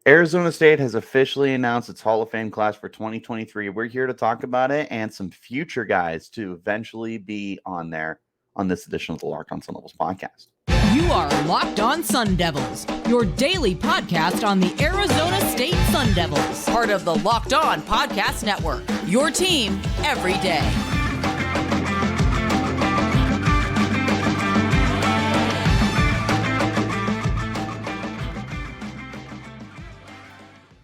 Arizona State has officially announced its Hall of Fame class for 2023. We're here to talk about it and some future guys to eventually be on there on this edition of the Locked On Sun Devils podcast. You are Locked On Sun Devils, your daily podcast on the Arizona State Sun Devils, part of the Locked On Podcast Network, your team every day.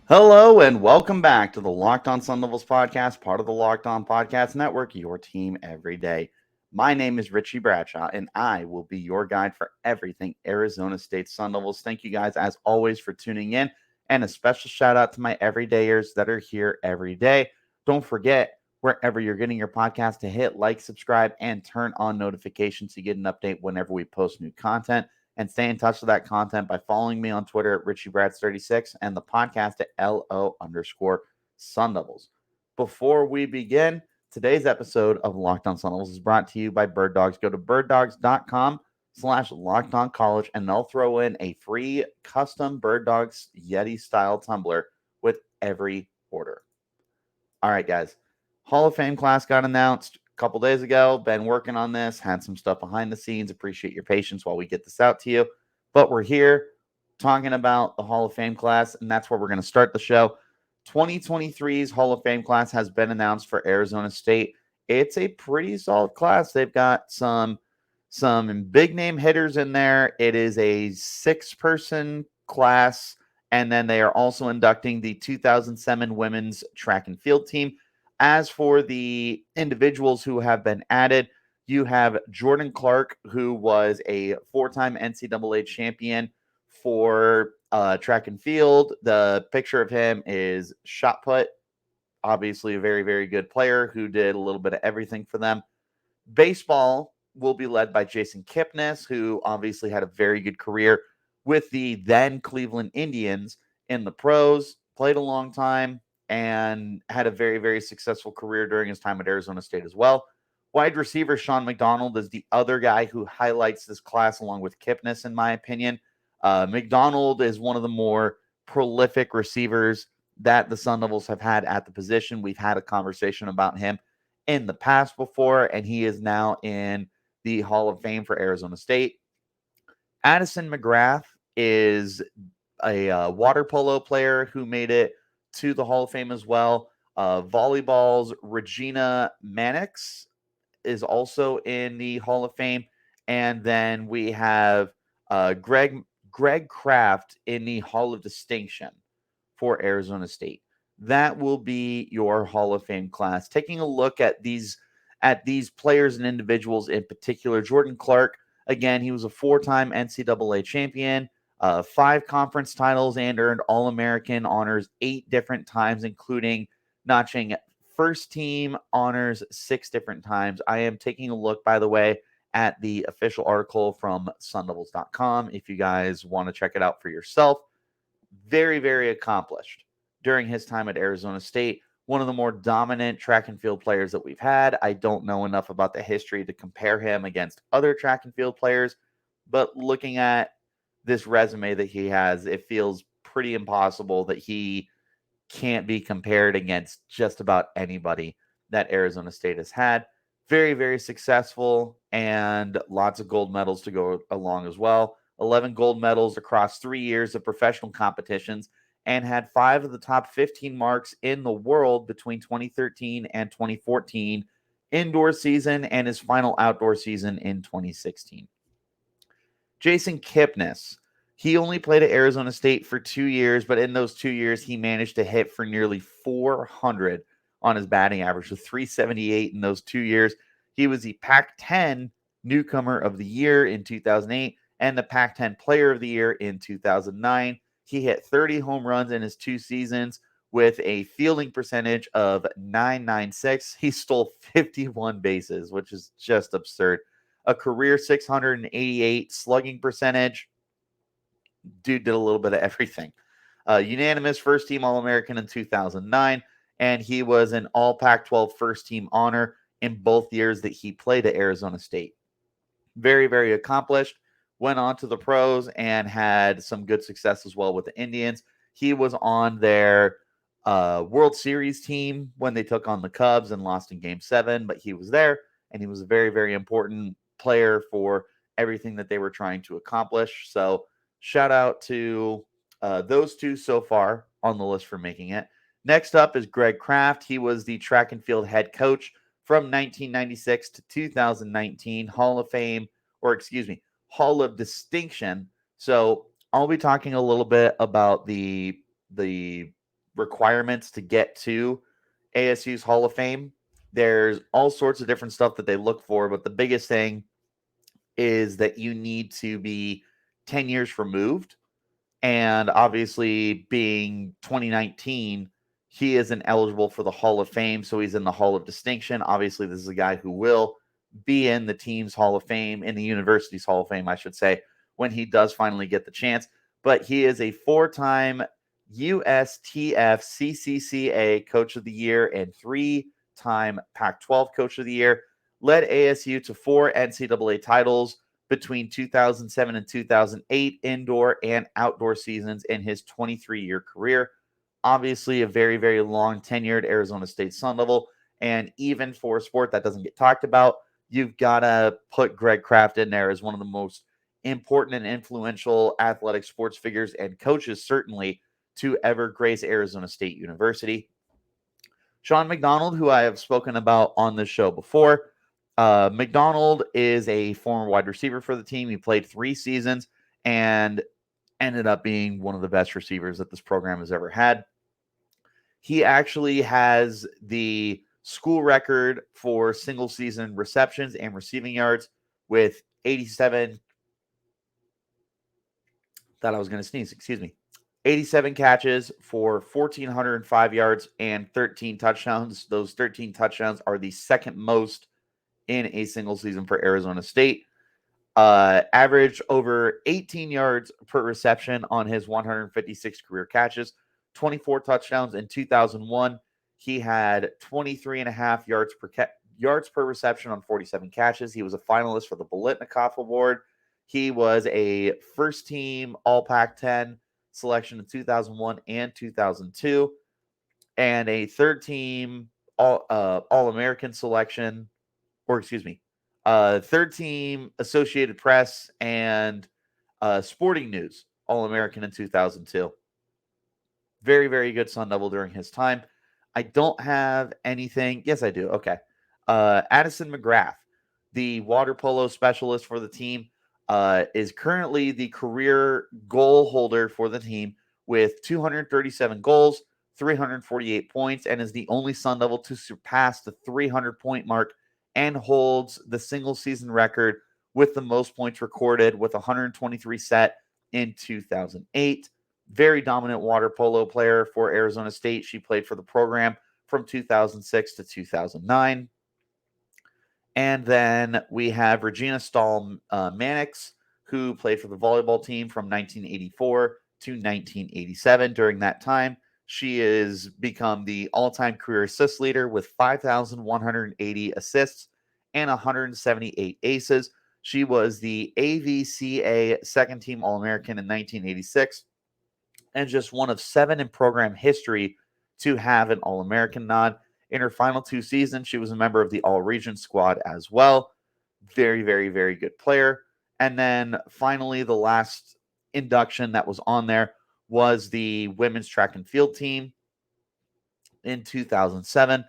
Hello and welcome back to the Locked On Sun Devils podcast, part of the Locked On Podcast Network, your team every day. My name is Richie Bradshaw, and I will be your guide for everything Arizona State Sun Devils. Thank you guys, as always, for tuning in, and a special shout out to my everydayers that are here every day. Don't forget, wherever you're getting your podcast, to hit like, subscribe, and turn on notifications to get an update whenever we post new content. And stay in touch with that content by following me on Twitter at RichieBrads36 and the podcast at LO_Sun Devils. Before we begin, today's episode of Locked On Sun Devils is brought to you by Birddogs. Go to birddogs.com/LockedOnCollege and they'll throw in a free custom Birddogs Yeti-style tumbler with every order. All right, guys. Hall of Fame class got announced couple days ago. Been working on this, had some stuff behind the scenes. Appreciate your patience while we get this out to you. But we're here talking about the Hall of Fame class, and that's where we're going to start the show. 2023's Hall of Fame class has been announced for Arizona State. It's a pretty solid class. They've got some big name hitters in there. It is a 6-person class, and then they are also inducting the 2007 women's track and field team. As for the individuals who have been added, you have Jordan Clarke, who was a 4-time NCAA champion for track and field. The picture of him is shot put. Obviously, a very, very good player who did a little bit of everything for them. Baseball will be led by Jason Kipnis, who obviously had a very good career with the then Cleveland Indians in the pros, played a long time, and had a very, very successful career during his time at Arizona State as well. Wide receiver Shaun McDonald is the other guy who highlights this class along with Kipnis, in my opinion. McDonald is one of the more prolific receivers that the Sun Devils have had at the position. We've had a conversation about him in the past before, and he is now in the Hall of Fame for Arizona State. Addison McGrath is a water polo player who made it to the Hall of Fame as well. Volleyball's Regina Mannix is also in the Hall of Fame. And then we have Greg Kraft in the Hall of Distinction for Arizona State. That will be your Hall of Fame class. Taking a look at these players and individuals in particular, Jordan Clarke, again, he was a 4-time NCAA champion. 5 conference titles and earned All-American honors 8 different times, including notching first team honors 6 different times. I am taking a look, by the way, at the official article from sundevils.com if you guys want to check it out for yourself. Very, very accomplished during his time at Arizona State. One of the more dominant track and field players that we've had. I don't know enough about the history to compare him against other track and field players, but looking at this resume that he has, it feels pretty impossible that he can't be compared against just about anybody that Arizona State has had. Very, very successful and lots of gold medals to go along as well. 11 gold medals across 3 years of professional competitions and had 5 of the top 15 marks in the world between 2013 and 2014 indoor season and his final outdoor season in 2016. Jason Kipnis, he only played at Arizona State for 2 years, but in those 2 years, he managed to hit for nearly 400 on his batting average with 378 in those 2 years. He was the Pac-10 Newcomer of the Year in 2008 and the Pac-10 Player of the Year in 2009. He hit 30 home runs in his 2 seasons with a fielding percentage of .996. He stole 51 bases, which is just absurd. A career 688 slugging percentage. Dude did a little bit of everything. Unanimous first-team All-American in 2009, and he was an All-Pac-12 first-team honor in both years that he played at Arizona State. Very, very accomplished. Went on to the pros and had some good success as well with the Indians. He was on their World Series team when they took on the Cubs and lost in Game 7, but he was there, and he was a very, very important player for everything that they were trying to accomplish. So shout out to those two so far on the list for making it. Next up is Greg Kraft. He was the track and field head coach from 1996 to 2019, Hall of Fame, or excuse me, Hall of Distinction. So I'll be talking a little bit about the requirements to get to ASU's Hall of Fame. There's all sorts of different stuff that they look for, but the biggest thing is that you need to be 10 years removed. And obviously, being 2019, he isn't eligible for the Hall of Fame, so he's in the Hall of Distinction. Obviously, this is a guy who will be in the team's Hall of Fame, in the university's Hall of Fame, I should say, when he does finally get the chance. But he is a 4-time USTF CCCA Coach of the Year and 3-time Pac-12 Coach of the Year. Led ASU to 4 NCAA titles between 2007 and 2008 indoor and outdoor seasons in his 23-year career. Obviously, a very, very long tenured Arizona State Sun Devil. And even for a sport that doesn't get talked about, you've got to put Greg Kraft in there as one of the most important and influential athletic sports figures and coaches, certainly, to ever grace Arizona State University. Shaun McDonald, who I have spoken about on this show before. McDonald is a former wide receiver for the team. He played 3 seasons and ended up being one of the best receivers that this program has ever had. He actually has the school record for single season receptions and receiving yards with 87. Thought I was going to sneeze. Excuse me. 87 catches for 1,405 yards and 13 touchdowns. Those 13 touchdowns are the second most in a single season for Arizona State. Averaged over 18 yards per reception on his 156 career catches, 24 touchdowns in 2001. He had 23.5 yards per reception on 47 catches. He was a finalist for the Biletnikoff Award. He was a first-team All-Pac-10 selection in 2001 and 2002, and a third-team All-American selection, or excuse me, third-team Associated Press and Sporting News All-American in 2002. Very, very good Sun Devil during his time. I don't have anything. Yes, I do. Okay. Addison McGrath, the water polo specialist for the team, is currently the career goal holder for the team with 237 goals, 348 points, and is the only Sun Devil to surpass the 300-point mark and holds the single season record with the most points recorded with 123 set in 2008. Very dominant water polo player for Arizona State. She played for the program from 2006 to 2009. And then we have Regina Stahl Mannix, who played for the volleyball team from 1984 to 1987. During that time, she has become the all-time career assist leader with 5,180 assists and 178 aces. She was the AVCA second-team All-American in 1986 and just one of 7 in program history to have an All-American nod. In her final 2 seasons, she was a member of the All-Region squad as well. Very, very, very good player. And then finally, the last induction that was on there was the women's track and field team in 2007.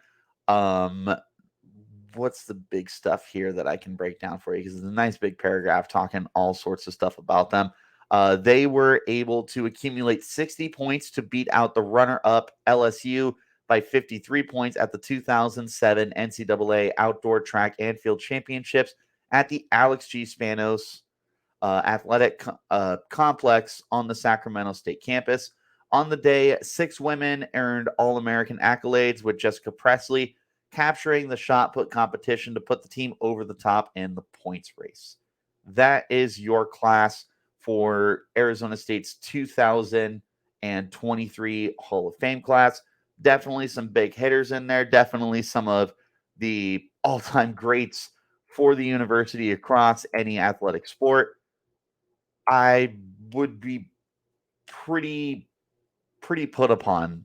What's the big stuff here that I can break down for you? Because it's a nice big paragraph talking all sorts of stuff about them. They were able to accumulate 60 points to beat out the runner-up LSU by 53 points at the 2007 NCAA Outdoor Track and Field Championships at the Alex G. Spanos Athletic Complex on the Sacramento State campus. On the day, 6 women earned All-American accolades, with Jessica Presley capturing the shot put competition to put the team over the top in the points race. That is your class for Arizona State's 2023 Hall of Fame class. Definitely some big hitters in there. Definitely some of the all-time greats for the university across any athletic sport. I would be pretty pretty put upon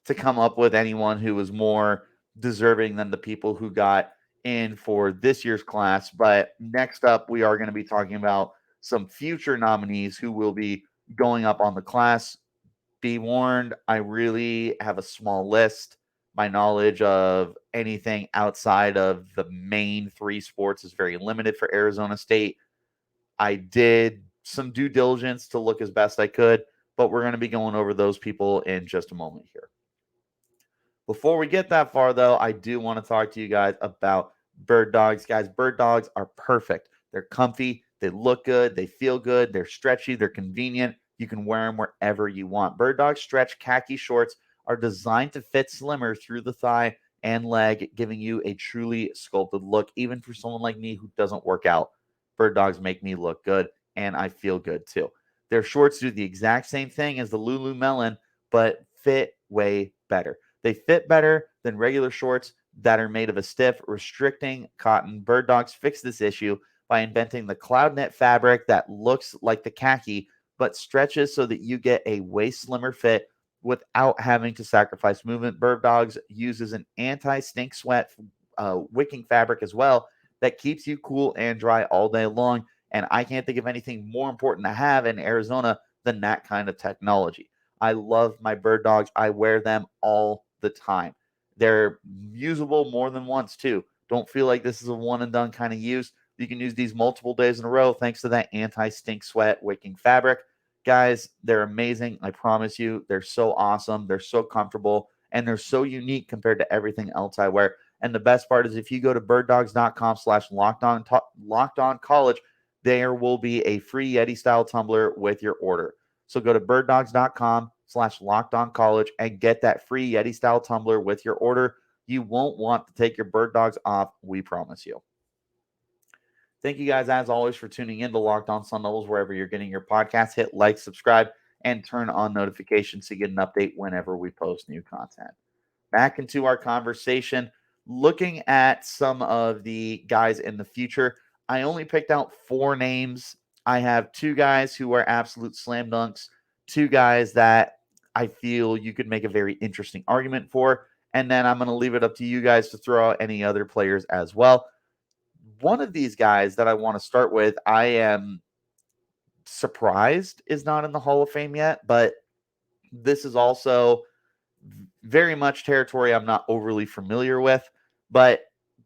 to come up with anyone who was more deserving than the people who got in for this year's class. But next up, we are going to be talking about some future nominees who will be going up on the class. Be warned, I really have a small list. My knowledge of anything outside of the main three sports is very limited for Arizona State. I did some due diligence to look as best I could, but we're going to be going over those people in just a moment here. Before we get that far, though, I do want to talk to you guys about Birddogs. Guys, Birddogs are perfect. They're comfy, they look good, they feel good, they're stretchy, they're convenient. You can wear them wherever you want. Birddogs stretch khaki shorts are designed to fit slimmer through the thigh and leg, giving you a truly sculpted look, even for someone like me who doesn't work out. Birddogs make me look good, and I feel good too. Their shorts do the exact same thing as the Lululemon, but fit way better. They fit better than regular shorts that are made of a stiff, restricting cotton. Birddogs fixed this issue by inventing the cloud knit fabric that looks like the khaki, but stretches so that you get a way slimmer fit without having to sacrifice movement. Birddogs uses an anti-stink sweat wicking fabric as well that keeps you cool and dry all day long. And I can't think of anything more important to have in Arizona than that kind of technology. I love my Birddogs. I wear them all the time. They're usable more than once, too. Don't feel like this is a one and done kind of use. You can use these multiple days in a row thanks to that anti-stink sweat wicking fabric. Guys, they're amazing. I promise you. They're so awesome. They're so comfortable. And they're so unique compared to everything else I wear. And the best part is if you go to birddogs.com/lockedoncollege, there will be a free Yeti-style tumbler with your order. So go to birddogs.com/lockedoncollege and get that free Yeti-style tumbler with your order. You won't want to take your Birddogs off, we promise you. Thank you guys, as always, for tuning in to Locked On Sun Devils, wherever you're getting your podcast. Hit like, subscribe, and turn on notifications to get an update whenever we post new content. Back into our conversation, looking at some of the guys in the future. I only picked out 4 names. I have 2 guys who are absolute slam dunks, 2 guys that I feel you could make a very interesting argument for, and then I'm going to leave it up to you guys to throw out any other players as well. One of these guys that I want to start with, I am surprised is not in the Hall of Fame yet, but this is also very much territory I'm not overly familiar with, but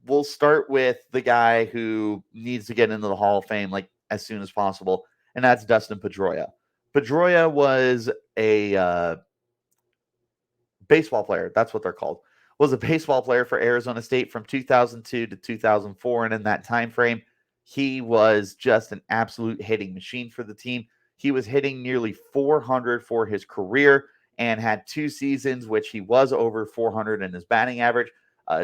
we'll start with the guy who needs to get into the Hall of Fame like as soon as possible, and that's Dustin Pedroia. Pedroia was a baseball player. That's what they're called. Was a baseball player for Arizona State from 2002 to 2004, and in that time frame, he was just an absolute hitting machine for the team. He was hitting nearly 400 for his career and had 2 seasons which he was over 400 in his batting average,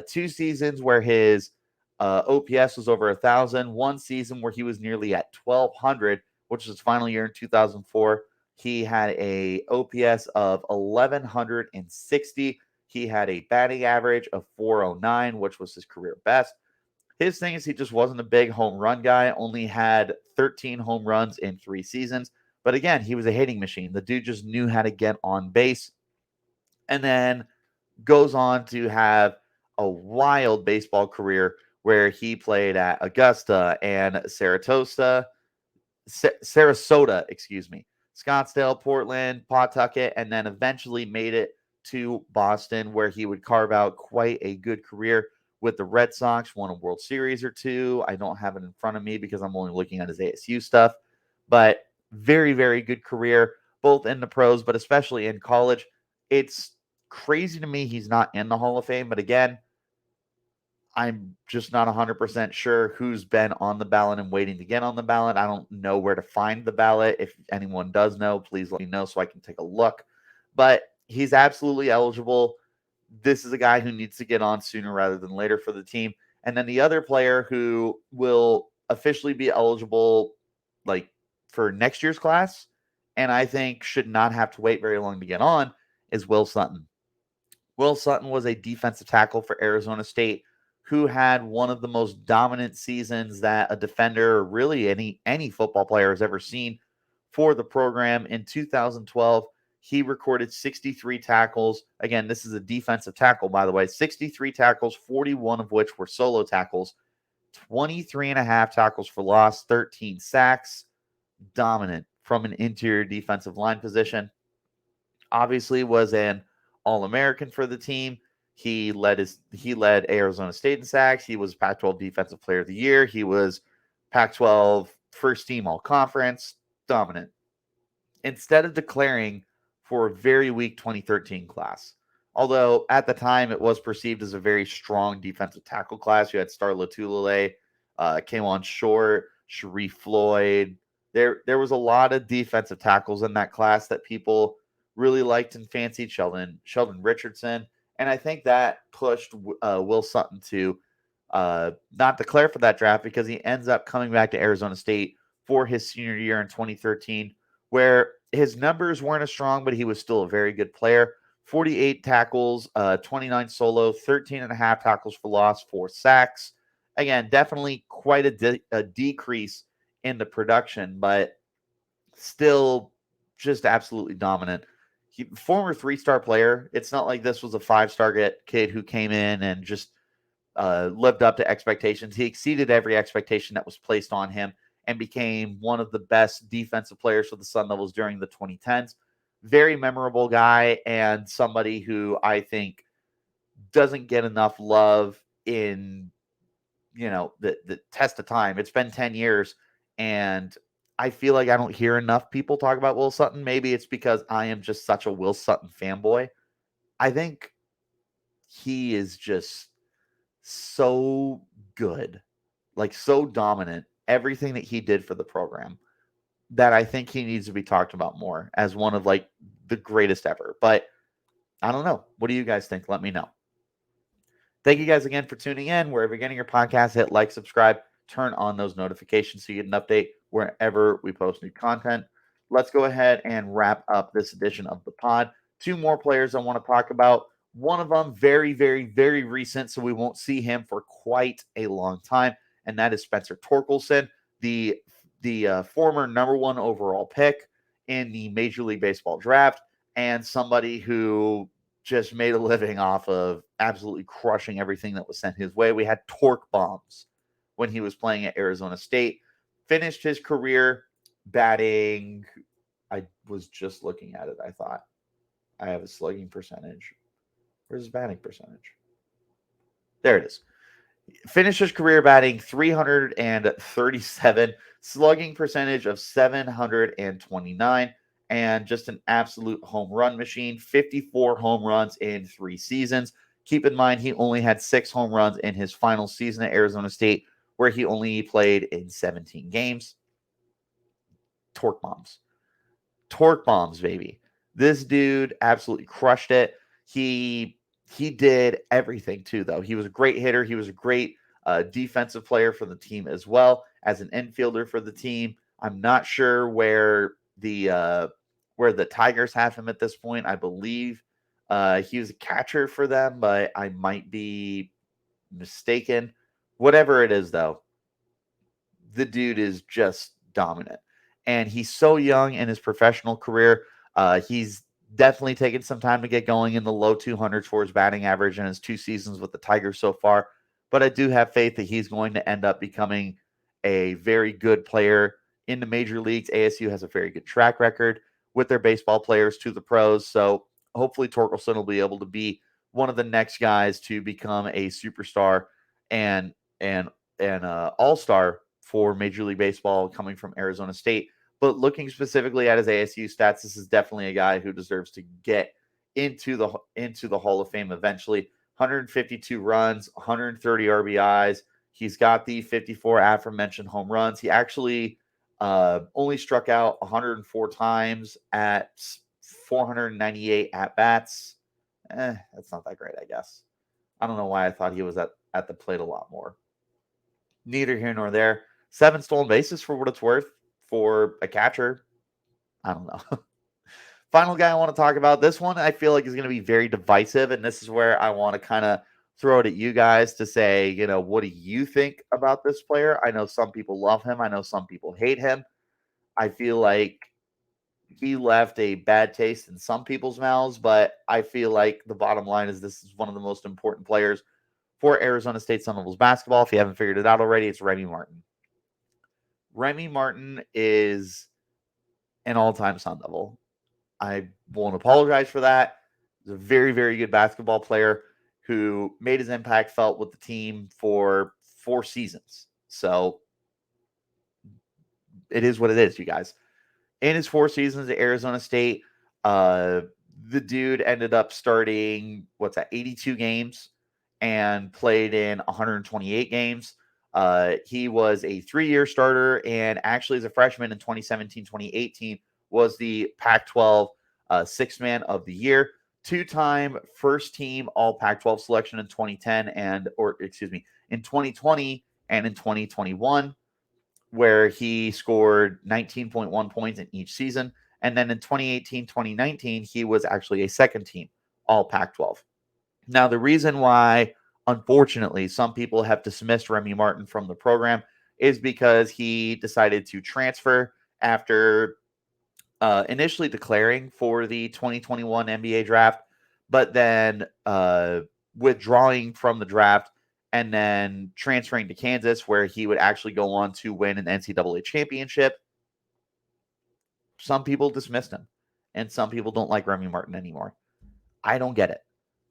2 seasons where his OPS was over 1,000, 1 season where he was nearly at 1,200, which was his final year in 2004. He had a OPS of 1,160. He had a batting average of 409, which was his career best. His thing is he just wasn't a big home run guy, only had 13 home runs in 3 seasons. But again, he was a hitting machine. The dude just knew how to get on base. And then goes on to have a wild baseball career where he played at Augusta and Sarasota, Scottsdale, Portland, Pawtucket, and then eventually made it to Boston, where he would carve out quite a good career with the Red Sox, won a World Series or 2. I don't have it in front of me because I'm only looking at his ASU stuff, but very, very good career, both in the pros, but especially in college. It's crazy to me he's not in the Hall of Fame, but again, I'm just not 100% sure who's been on the ballot and waiting to get on the ballot. I don't know where to find the ballot. If anyone does know, please let me know so I can take a look. But he's absolutely eligible. This is a guy who needs to get on sooner rather than later for the team. And then the other player who will officially be eligible like for next year's class, and I think should not have to wait very long to get on, is Will Sutton. Will Sutton was a defensive tackle for Arizona State who had one of the most dominant seasons that a defender or really any football player has ever seen for the program. In 2012, He recorded 63 tackles. Again, this is a defensive tackle, by the way. 63 tackles, 41 of which were solo tackles, 23 and a half tackles for loss, 13 sacks. Dominant from an interior defensive line position. Obviously was an All-American for the team. He led Arizona State in sacks. He was Pac-12 Defensive Player of the Year. He was Pac-12 first team All-Conference. Dominant. Instead of declaring for a very weak 2013 class, although at the time it was perceived as a very strong defensive tackle class. You had Star Latulele, came on short, Sharif Floyd. There was a lot of defensive tackles in that class that people really liked and fancied. Sheldon Richardson, and I think that pushed Will Sutton to not declare for that draft because he ends up coming back to Arizona State for his senior year in 2013, where his numbers weren't as strong, but he was still a very good player. 48 tackles, 29 solo, 13 and a half tackles for loss, 4 sacks. Again, definitely quite a decrease in the production, but still just absolutely dominant. Former 3-star player. It's not like this was a 5-star kid who came in and just lived up to expectations. He exceeded every expectation that was placed on him and became one of the best defensive players for the Sun Devils during the 2010s. Very memorable guy and somebody who I think doesn't get enough love in, the test of time. It's been 10 years, and I feel like I don't hear enough people talk about Will Sutton. Maybe it's because I am just such a Will Sutton fanboy. I think he is just so good, like so dominant, everything that he did for the program, that I think he needs to be talked about more as one of like the greatest ever. But I don't know. What do you guys think? Let me know. Thank you guys again for tuning in. Wherever you're getting your podcast, hit like, subscribe, turn on those notifications so you get an update wherever we post new content. Let's go ahead and wrap up this edition of the pod. 2 more players I want to talk about. One of them very, very, very recent, so we won't see him for quite a long time, and that is Spencer Torkelson, the former number 1 overall pick in the Major League Baseball draft, and somebody who just made a living off of absolutely crushing everything that was sent his way. We had torque bombs when he was playing at Arizona State. Finished his career batting. I was just looking at it. I thought I have a slugging percentage. Where's his batting percentage? There it is. Finished his career batting 337, slugging percentage of 729, and just an absolute home run machine. 54 home runs in 3 seasons. Keep in mind, he only had 6 home runs in his final season at Arizona State, where he only played in 17 games. Torque bombs. Torque bombs, baby. This dude absolutely crushed it. He did everything too, though. He was a great hitter. He was a great defensive player for the team as well as an infielder for the team. I'm not sure where the Tigers have him at this point. I believe he was a catcher for them, but I might be mistaken. Whatever it is, though, the dude is just dominant. And he's so young in his professional career. He's definitely taken some time to get going in the low 200s for his batting average in his 2 seasons with the Tigers so far. But I do have faith that he's going to end up becoming a very good player in the major leagues. ASU has a very good track record with their baseball players to the pros. So hopefully Torkelson will be able to be one of the next guys to become a superstar and all-star for Major League Baseball coming from Arizona State. But looking specifically at his ASU stats, this is definitely a guy who deserves to get into the Hall of Fame eventually. 152 runs, 130 RBIs. He's got the 54 aforementioned home runs. He actually only struck out 104 times at 498 at-bats. That's not that great, I guess. I don't know why I thought he was at the plate a lot more. Neither here nor there. 7 stolen bases for what it's worth for a catcher. I don't know. Final guy I want to talk about. This one I feel like is going to be very divisive, and this is where I want to kind of throw it at you guys to say, what do you think about this player? I know some people love him. I know some people hate him. I feel like he left a bad taste in some people's mouths, but I feel like the bottom line is this is one of the most important players for Arizona State Sun Devils basketball. If you haven't figured it out already, it's Remy Martin. Remy Martin is an all-time Sun Devil. I won't apologize for that. He's a very, very good basketball player who made his impact felt with the team for 4 seasons. So it is what it is, you guys. In his 4 seasons at Arizona State, the dude ended up starting, 82 games and played in 128 games. He was a 3-year starter, and actually as a freshman in 2017-2018 was the Pac-12 sixth-man of the year. 2-time first-team all Pac-12 selection in 2010 in 2020 and in 2021, where he scored 19.1 points in each season. And then in 2018-2019, he was actually a second-team all Pac-12. Now, the reason why, unfortunately, some people have dismissed Remy Martin from the program is because he decided to transfer after initially declaring for the 2021 NBA draft, but then withdrawing from the draft and then transferring to Kansas, where he would actually go on to win an NCAA championship. Some people dismissed him, and some people don't like Remy Martin anymore. I don't get it.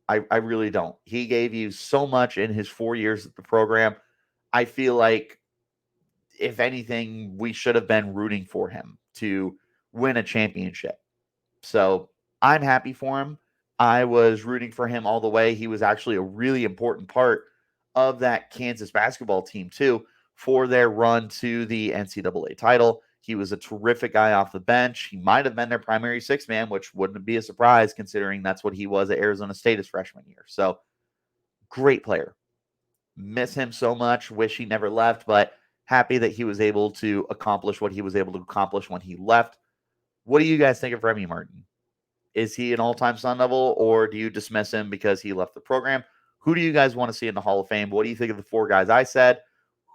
I really don't. He gave you so much in his 4 years at the program. I feel like, if anything, we should have been rooting for him to win a championship. So I'm happy for him. I was rooting for him all the way. He was actually a really important part of that Kansas basketball team, too, for their run to the NCAA title. He was a terrific guy off the bench. He might have been their primary sixth man, which wouldn't be a surprise considering that's what he was at Arizona State his freshman year. So, great player. Miss him so much. Wish he never left, but happy that he was able to accomplish what he was able to accomplish when he left. What do you guys think of Remy Martin? Is he an all-time Sun Devil, or do you dismiss him because he left the program? Who do you guys want to see in the Hall of Fame? What do you think of the 4 guys I said?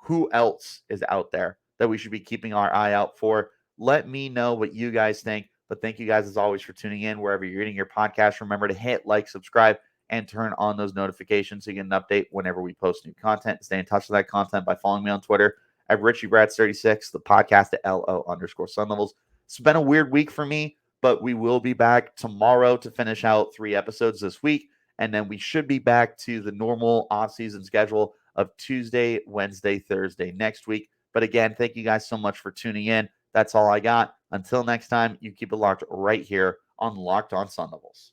Who else is out there that we should be keeping our eye out for? Let me know what you guys think. But thank you guys, as always, for tuning in wherever you're getting your podcast. Remember to hit like, subscribe, and turn on those notifications so you get an update whenever we post new content. Stay in touch with that content by following me on Twitter at Richie Bradshaw36, the podcast at LO_Sun Devils. It's been a weird week for me, but we will be back tomorrow to finish out 3 episodes this week. And then we should be back to the normal off-season schedule of Tuesday, Wednesday, Thursday next week. But again, thank you guys so much for tuning in. That's all I got. Until next time, you keep it locked right here on Locked On Sun Devils.